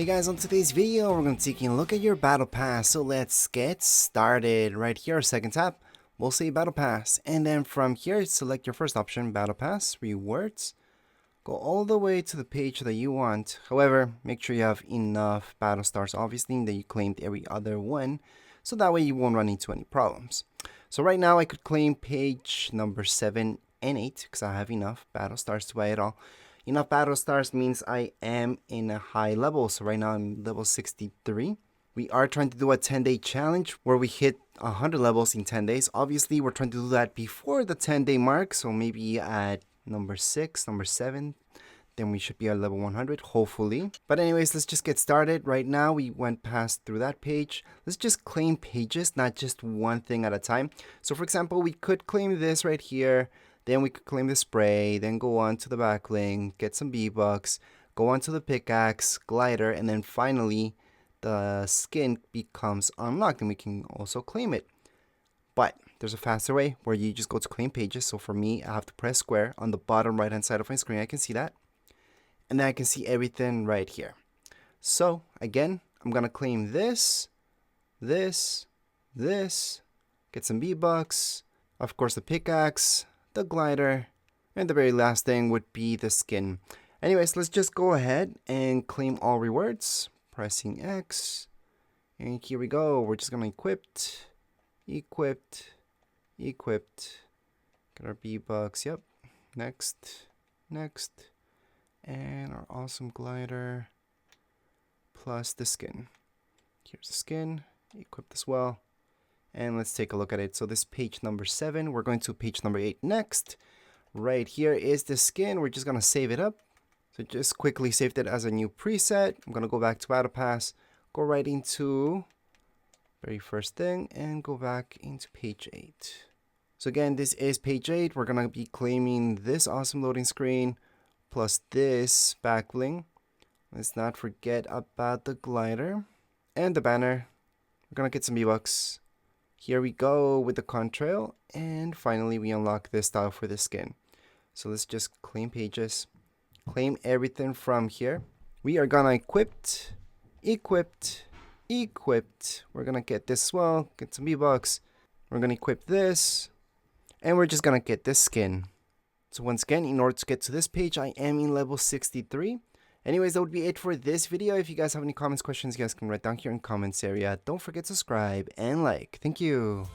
Hey guys, on today's video we're going to be taking a look at your battle pass, so let's get started. Right here, second tab, we'll say battle pass, and then from here select your first option, battle pass, rewards. Go all the way to the page that you want. However, make sure you have enough battle stars, obviously, that you claimed every other one, so that way you won't run into any problems. So right now I could claim page number 7 and 8 because I have enough battle stars to buy it all. Enough battle stars means I am in a high level. So right now I'm level 63. We are trying to do a 10-day challenge where we hit 100 levels in 10 days. Obviously, we're trying to do that before the 10-day mark. So maybe at number 6, number 7, then we should be at level 100, hopefully. But anyways, let's just get started. Right now, we went past through that page. Let's just claim pages, not just one thing at a time. So for example, we could claim this right here. Then we could claim the spray, then go on to the Backbling, get some V-Bucks, go on to the pickaxe, glider, and then finally the skin becomes unlocked and we can also claim it. But there's a faster way where you just go to claim pages. So for me, I have to press square on the bottom right hand side of my screen. I can see that. And then I can see everything right here. So again, I'm going to claim this, this, get some V-Bucks, of course the pickaxe, the glider, and the very last thing would be the skin. Anyways, let's just go ahead and claim all rewards. Pressing X. And here we go. We're just going to equipped. Get our V-Bucks. Yep. Next. And our awesome glider. Plus the skin. Here's the skin. Equipped as well. And let's take a look at it. So this page number 7, we're going to page number 8 next. Right here is the skin. We're just going to save it up. So just quickly saved it as a new preset. I'm going to go back to Battle Pass, go right into very first thing, and go back into page 8. So again, this is page 8. We're going to be claiming this awesome loading screen plus this Backbling. Let's not forget about the glider and the banner. We're going to get some V-Bucks. Here we go with the contrail, and finally we unlock this style for the skin. So let's just claim pages, claim everything from here. We are gonna equipped. We're gonna get this as well, get some V-Bucks. We're gonna equip this, and we're just gonna get this skin. So once again, in order to get to this page, I am in level 63. Anyways, that would be it for this video. If you guys have any comments, questions, you guys can write down here in the comments area. Don't forget to subscribe and like. Thank you.